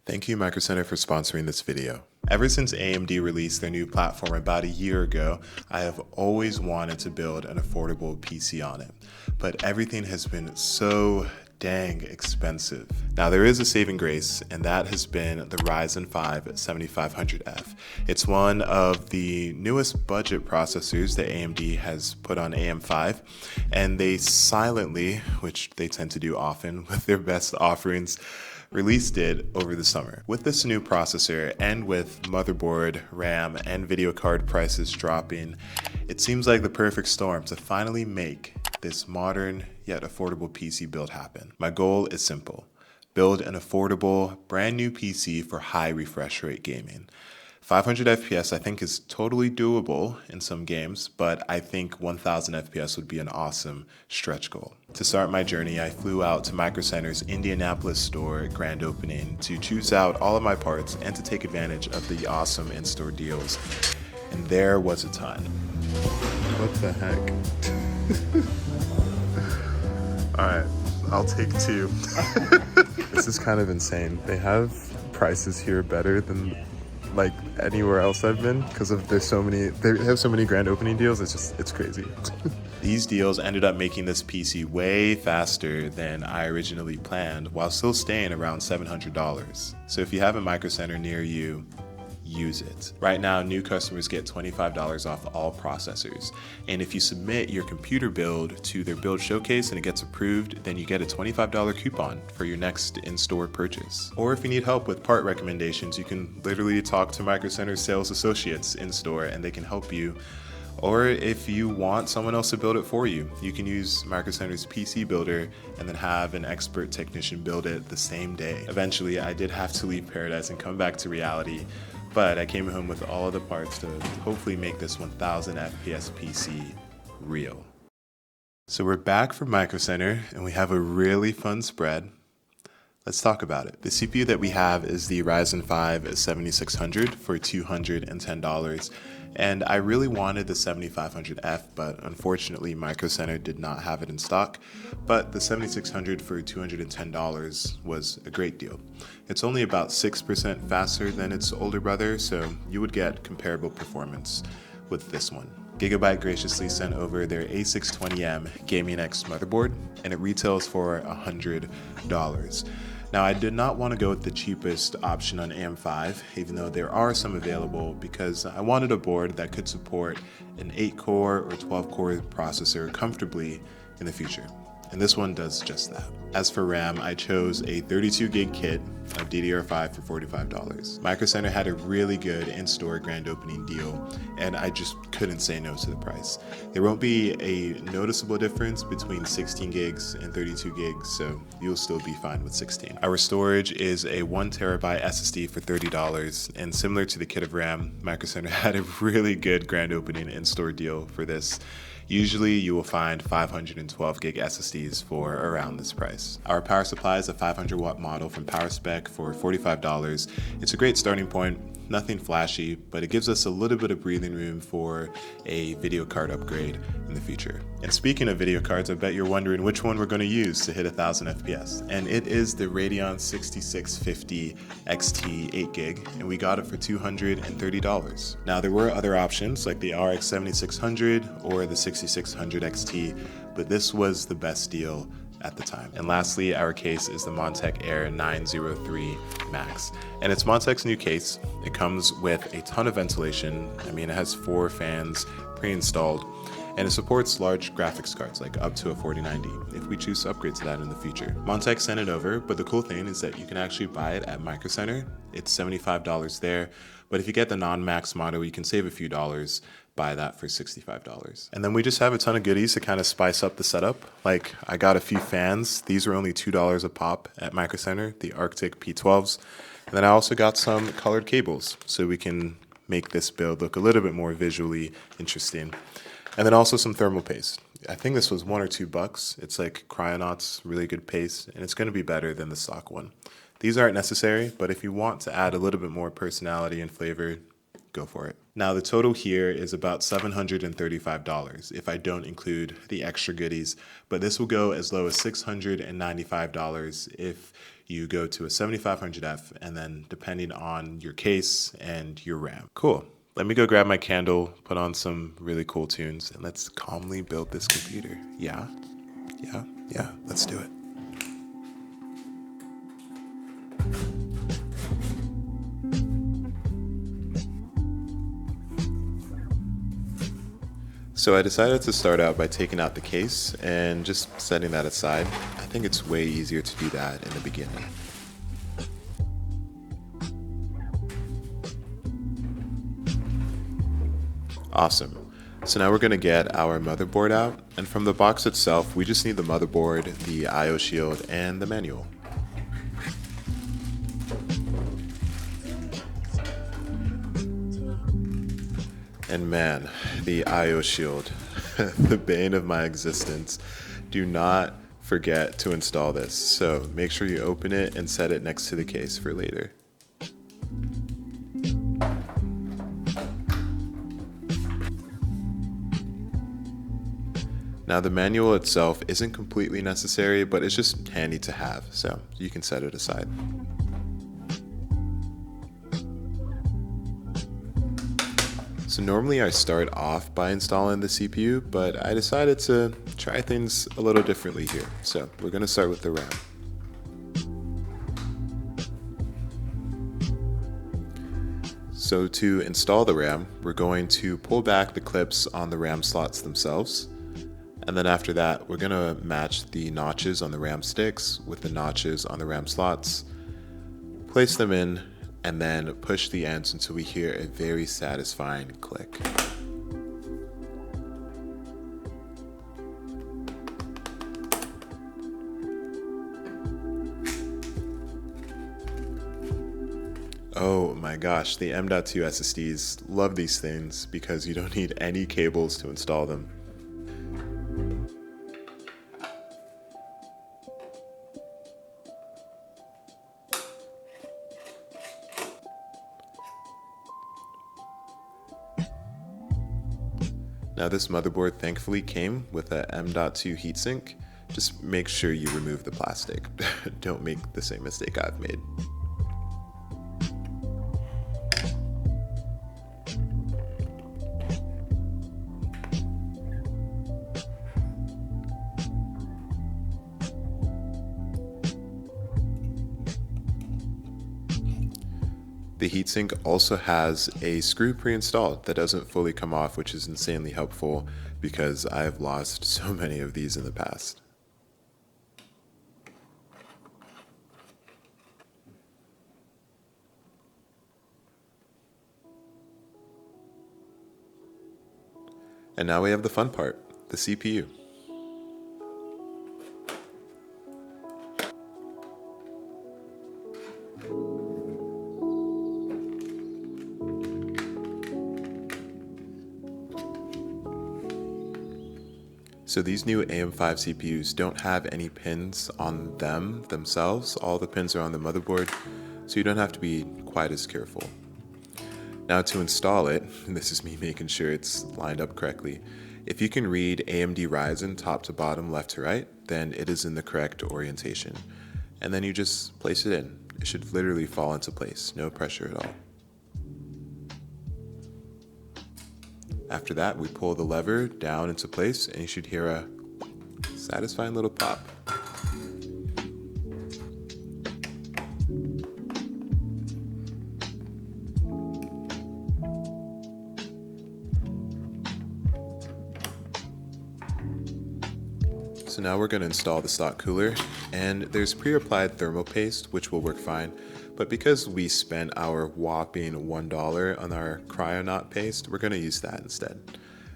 Thank you, Micro Center, for sponsoring this video. Ever since AMD released their new platform about a year ago, I have always wanted to build an affordable PC on it, but everything has been so dang expensive. Now there is a saving grace, and that has been the Ryzen 5 7500F. It's one of the newest budget processors that AMD has put on AM5, and they silently, which they tend to do often with their best offerings, released it over the summer. With this new processor and with motherboard, RAM, and video card prices dropping, it seems like the perfect storm to finally make this modern yet affordable PC build happen. My goal is simple: build an affordable, brand new PC for high refresh rate gaming. 500 FPS I think is totally doable in some games, but I think 1000 FPS would be an awesome stretch goal. To start my journey, I flew out to Micro Center's Indianapolis store grand opening to choose out all of my parts and to take advantage of the awesome in-store deals. And there was a ton. What the heck? Alright, I'll take two. This is kind of insane. They have prices here better than like anywhere else I've been because of they have so many grand opening deals. It's crazy. These deals ended up making this PC way faster than I originally planned while still staying around $700. So if you have a Micro Center near you, use it. Right now, new customers get $25 off all processors. And if you submit your computer build to their build showcase and it gets approved, then you get a $25 coupon for your next in-store purchase. Or if you need help with part recommendations, you can literally talk to Micro Center's sales associates in-store and they can help you. Or if you want someone else to build it for you, you can use Micro Center's PC Builder and then have an expert technician build it the same day. Eventually, I did have to leave paradise and come back to reality, but I came home with all of the parts to hopefully make this 1000 FPS PC real. So we're back from Micro Center and we have a really fun spread. Let's talk about it. The CPU that we have is the Ryzen 5 7600 for $210. And I really wanted the 7500F, but unfortunately Micro Center did not have it in stock. But the 7600 for $210 was a great deal. It's only about 6% faster than its older brother, so you would get comparable performance with this one. Gigabyte graciously sent over their A620M Gaming X motherboard, and it retails for $100. Now, I did not want to go with the cheapest option on AM5, even though there are some available, because I wanted a board that could support an 8-core or 12-core processor comfortably in the future. And this one does just that. As for RAM, I chose a 32 gig kit of DDR5 for $45. Micro Center had a really good in-store grand opening deal, and I just couldn't say no to the price. There won't be a noticeable difference between 16 gigs and 32 gigs, so you'll still be fine with 16. Our storage is a 1TB SSD for $30, and similar to the kit of RAM, Micro Center had a really good grand opening in-store deal for this. Usually you will find 512 gig SSDs for around this price. Our power supply is a 500 watt model from PowerSpec for $45. It's a great starting point, nothing flashy, but it gives us a little bit of breathing room for a video card upgrade in the future. And speaking of video cards, I bet you're wondering which one we're going to use to hit 1000 FPS. And it is the Radeon 6650 XT 8 gig, and we got it for $230. Now there were other options like the RX 7600 or the 6600 XT, but this was the best deal at the time. And lastly, our case is the Montech Air 903 Max. And it's Montech's new case. It comes with a ton of ventilation. I mean, it has 4 fans pre-installed, and it supports large graphics cards, like up to a 4090, if we choose to upgrade to that in the future. Montech sent it over, but the cool thing is that you can actually buy it at Micro Center. It's $75 there, but if you get the non-max model, you can save a few dollars. Buy that for $65. And then we just have a ton of goodies to kind of spice up the setup. Like, I got a few fans. These were only $2 a pop at Micro Center, the Arctic P12s. And then I also got some colored cables so we can make this build look a little bit more visually interesting. And then also some thermal paste. I think this was $1 or $2. It's like Cryonaut's really good paste, and it's going to be better than the stock one. These aren't necessary, but if you want to add a little bit more personality and flavor, go for it. Now the total here is about $735 if I don't include the extra goodies, but this will go as low as $695 if you go to a 7500F, and then depending on your case and your RAM. Cool. Let me go grab my candle, put on some really cool tunes, and let's calmly build this computer. Yeah, let's do it. So I decided to start out by taking out the case and just setting that aside. I think it's way easier to do that in the beginning. Awesome. So now we're going to get our motherboard out, and from the box itself, we just need the motherboard, the I/O shield, and the manual. And man, the I/O shield, the bane of my existence. Do not forget to install this. So make sure you open it and set it next to the case for later. Now the manual itself isn't completely necessary, but it's just handy to have, so you can set it aside. So normally I start off by installing the CPU, but I decided to try things a little differently here. So we're going to start with the RAM. So to install the RAM, we're going to pull back the clips on the RAM slots themselves. And then after that, we're going to match the notches on the RAM sticks with the notches on the RAM slots, place them in, and then push the ends until we hear a very satisfying click. Oh my gosh, the M.2 SSDs, love these things because you don't need any cables to install them. Now this motherboard thankfully came with a M.2 heatsink. Just make sure you remove the plastic. Don't make the same mistake I've made. The heatsink also has a screw pre-installed that doesn't fully come off, which is insanely helpful because I've lost so many of these in the past. And now we have the fun part, the CPU. So these new AM5 CPUs don't have any pins on them themselves. All the pins are on the motherboard, so you don't have to be quite as careful. Now to install it, and this is me making sure it's lined up correctly, if you can read AMD Ryzen top to bottom, left to right, then it is in the correct orientation. And then you just place it in. It should literally fall into place, no pressure at all. After that, we pull the lever down into place and you should hear a satisfying little pop. So now we're going to install the stock cooler, and there's pre-applied thermal paste which will work fine, but because we spent our whopping $1 on our cryonaut paste, we're going to use that instead.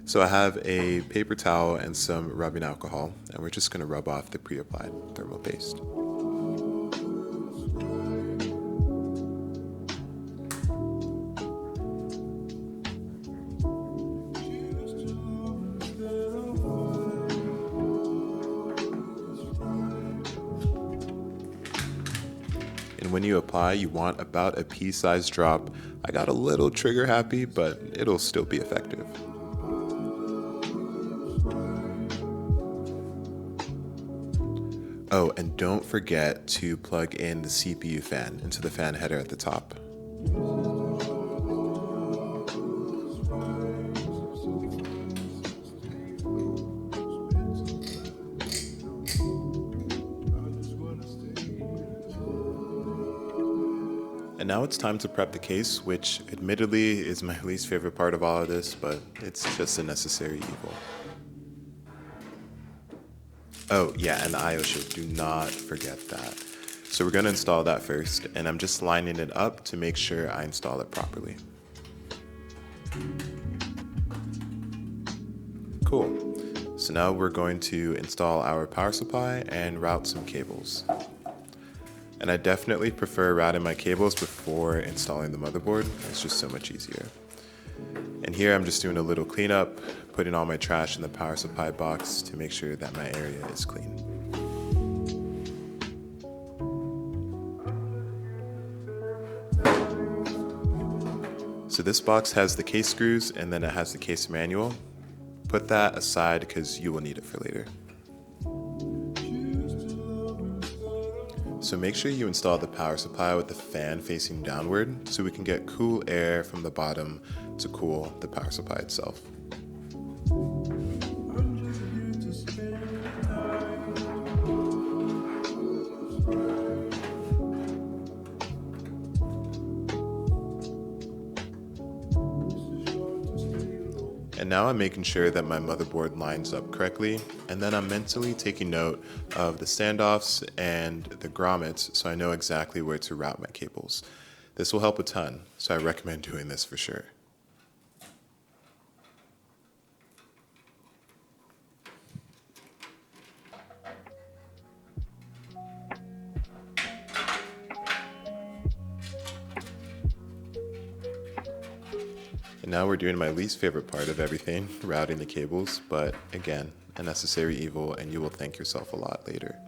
So I have a paper towel and some rubbing alcohol, and we're just going to rub off the pre-applied thermal paste. And when you apply, you want about a pea-sized drop. I got a little trigger happy, but it'll still be effective. Oh, and don't forget to plug in the CPU fan into the fan header at the top. And now it's time to prep the case, which admittedly is my least favorite part of all of this, but it's just a necessary evil. Oh yeah, and the IO chip, do not forget that. So we're gonna install that first, and I'm just lining it up to make sure I install it properly. Cool. So now we're going to install our power supply and route some cables. And I definitely prefer routing my cables before installing the motherboard. It's just so much easier. And here I'm just doing a little cleanup, putting all my trash in the power supply box to make sure that my area is clean. So this box has the case screws and then it has the case manual. Put that aside because you will need it for later. So make sure you install the power supply with the fan facing downward so we can get cool air from the bottom to cool the power supply itself. And now I'm making sure that my motherboard lines up correctly, and then I'm mentally taking note of the standoffs and the grommets so I know exactly where to route my cables. This will help a ton, so I recommend doing this for sure. And now we're doing my least favorite part of everything, routing the cables, but again, a necessary evil, and you will thank yourself a lot later.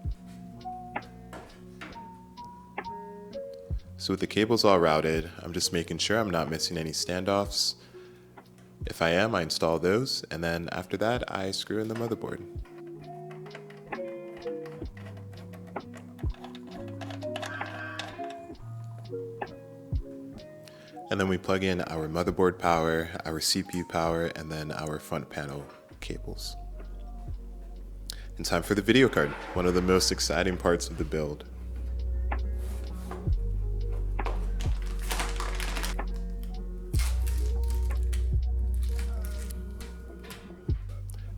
So with the cables all routed, I'm just making sure I'm not missing any standoffs. If I am, I install those, and then after that, I screw in the motherboard. And then we plug in our motherboard power, our CPU power, and then our front panel cables. And time for the video card, one of the most exciting parts of the build.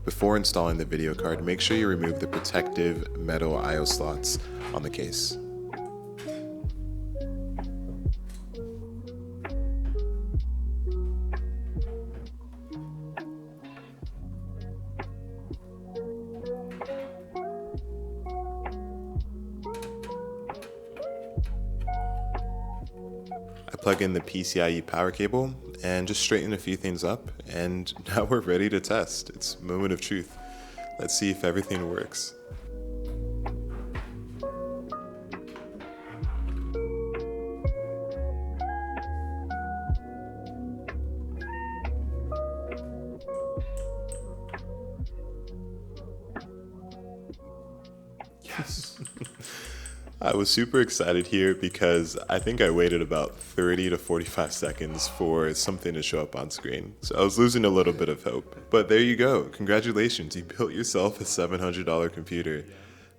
Before installing the video card, make sure you remove the protective metal I/O slots on the case. I plug in the PCIe power cable and just straighten a few things up, and now we're ready to test. It's moment of truth. Let's see if everything works. Yes. I was super excited here because I think I waited about 30 to 45 seconds for something to show up on screen. So I was losing a little bit of hope. But there you go. Congratulations. You built yourself a $700 computer.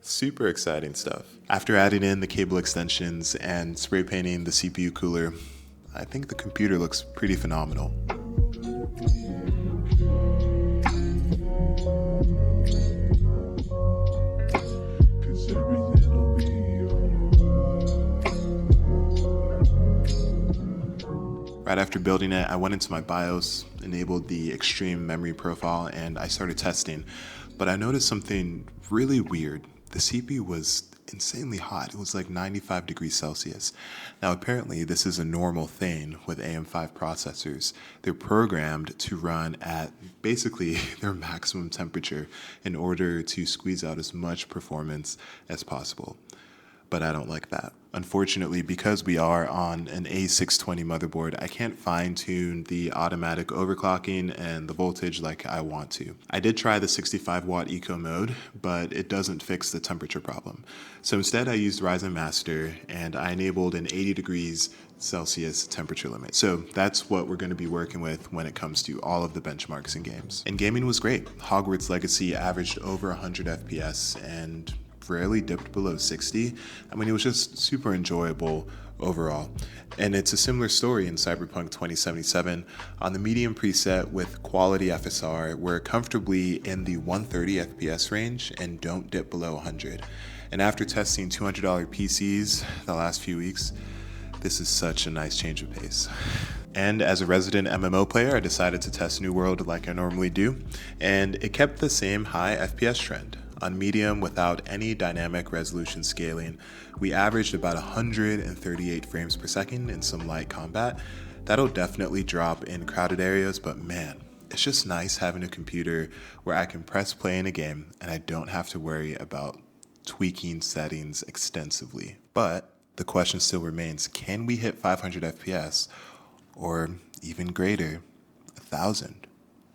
Super exciting stuff. After adding in the cable extensions and spray painting the CPU cooler, I think the computer looks pretty phenomenal. Right after building it, I went into my BIOS, enabled the extreme memory profile, and I started testing. But I noticed something really weird. The CPU was insanely hot. It was like 95 degrees Celsius. Now apparently this is a normal thing with AM5 processors. They're programmed to run at basically their maximum temperature in order to squeeze out as much performance as possible. but I don't like that. Unfortunately, because we are on an A620 motherboard, I can't fine-tune the automatic overclocking and the voltage like I want to. I did try the 65 watt eco mode, but it doesn't fix the temperature problem. So instead I used Ryzen Master and I enabled an 80 degrees Celsius temperature limit. So that's what we're going to be working with when it comes to all of the benchmarks in games. And gaming was great. Hogwarts Legacy averaged over 100 FPS and rarely dipped below 60. I mean, it was just super enjoyable overall. And it's a similar story in Cyberpunk 2077. On the medium preset with quality FSR, we're comfortably in the 130 FPS range and don't dip below 100. And after testing $200 PCs the last few weeks, this is such a nice change of pace. And as a resident MMO player, I decided to test New World like I normally do, and it kept the same high FPS trend. On medium, without any dynamic resolution scaling, we averaged about 138 frames per second in some light combat. That'll definitely drop in crowded areas, but man, it's just nice having a computer where I can press play in a game and I don't have to worry about tweaking settings extensively. But the question still remains, can we hit 500 FPS or even greater, 1,000?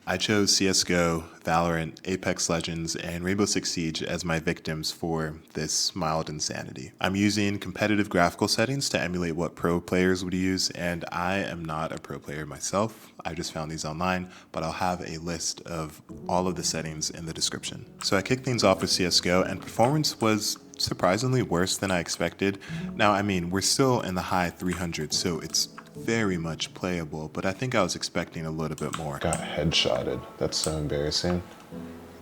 I chose CSGO, Valorant, Apex Legends, and Rainbow Six Siege as my victims for this mild insanity. I'm using competitive graphical settings to emulate what pro players would use, and I am not a pro player myself. I just found these online, but I'll have a list of all of the settings in the description. So I kicked things off with CSGO, and performance was surprisingly worse than I expected. Now, I mean, we're still in the high 300s, so it's very much playable, but I think I was expecting a little bit more. Got headshotted. That's so embarrassing.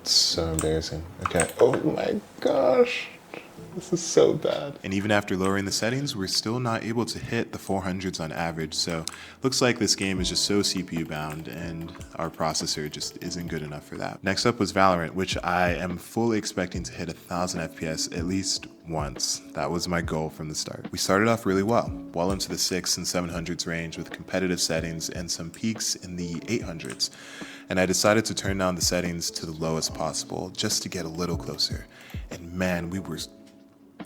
It's so embarrassing. Okay. Oh my gosh. This is so bad. And even after lowering the settings, we're still not able to hit the 400s on average. So looks like this game is just so CPU bound and our processor just isn't good enough for that. Next up was Valorant, which I am fully expecting to hit 1,000 FPS at least once. That was my goal from the start. We started off really well into the 600s and 700s range with competitive settings and some peaks in the 800s. And I decided to turn down the settings to the lowest possible just to get a little closer. And man, we were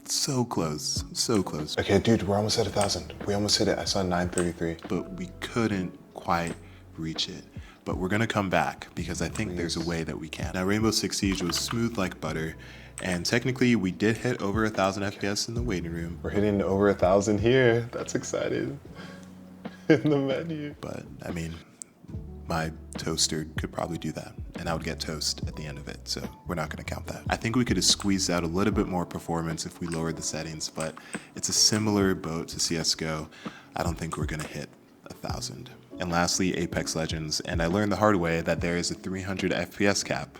so close, so close. Okay, dude, we're almost at 1,000. We almost hit it. I saw 933. But we couldn't quite reach it. But we're gonna come back because I think there's a way that we can. Now, Rainbow Six Siege was smooth like butter. And technically, we did hit over 1,000 FPS in the waiting room. We're hitting over 1,000 here. That's exciting. In the menu. But, I mean, my toaster could probably do that, and I would get toast at the end of it, so we're not gonna count that. I think we could have squeezed out a little bit more performance if we lowered the settings, but it's a similar boat to CSGO. I don't think we're gonna hit 1,000. And lastly, Apex Legends, and I learned the hard way that there is a 300 FPS cap.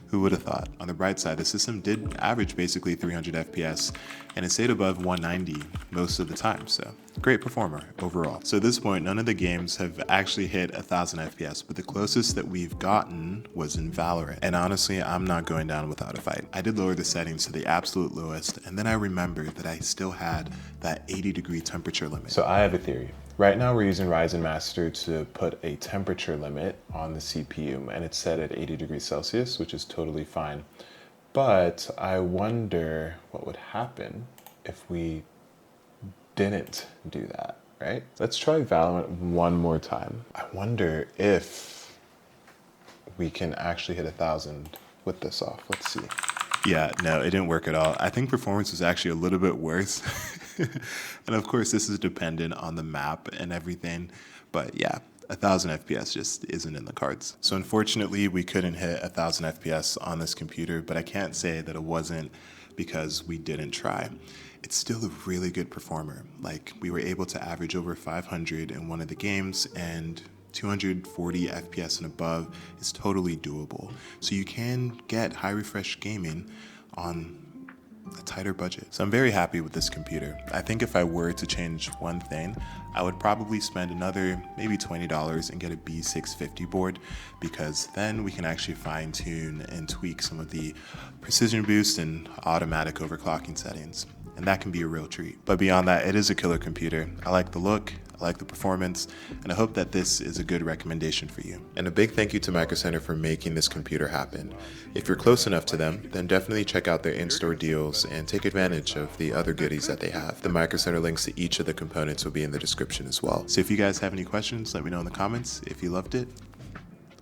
Who would have thought? On the bright side, the system did average basically 300 FPS, and it stayed above 190 most of the time, so great performer overall. So at this point, none of the games have actually hit 1,000 FPS, but the closest that we've gotten was in Valorant. And honestly, I'm not going down without a fight. I did lower the settings to the absolute lowest, and then I remembered that I still had that 80-degree temperature limit. So I have a theory. Right now we're using Ryzen Master to put a temperature limit on the CPU, and it's set at 80 degrees Celsius, which is totally fine. But I wonder what would happen if we didn't do that, right? Let's try Valorant one more time. I wonder if we can actually hit 1,000 with this off. Let's see. Yeah, no, it didn't work at all. I think performance was actually a little bit worse. And of course, this is dependent on the map and everything. But yeah, 1,000 FPS just isn't in the cards. So unfortunately, we couldn't hit 1,000 FPS on this computer, but I can't say that it wasn't because we didn't try. It's still a really good performer. Like, we were able to average over 500 in one of the games, and 240 FPS and above is totally doable. So you can get high refresh gaming on a tighter budget. So I'm very happy with this computer. I think if I were to change one thing, I would probably spend another maybe $20 and get a B650 board, because then we can actually fine tune and tweak some of the precision boost and automatic overclocking settings. And that can be a real treat. But beyond that, it is a killer computer. I like the look, I like the performance, and I hope that this is a good recommendation for you. And a big thank you to Micro Center for making this computer happen. If you're close enough to them, then definitely check out their in-store deals and take advantage of the other goodies that they have. The Micro Center links to each of the components will be in the description as well. So if you guys have any questions, let me know in the comments. If you loved it,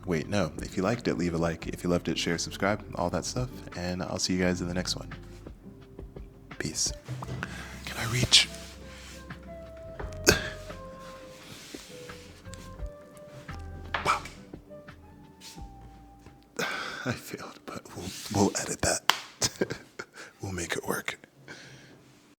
wait, no. If you liked it, leave a like. If you loved it, share, subscribe, all that stuff. And I'll see you guys in the next one. Peace. Can I reach? Wow. I failed, but we'll edit that.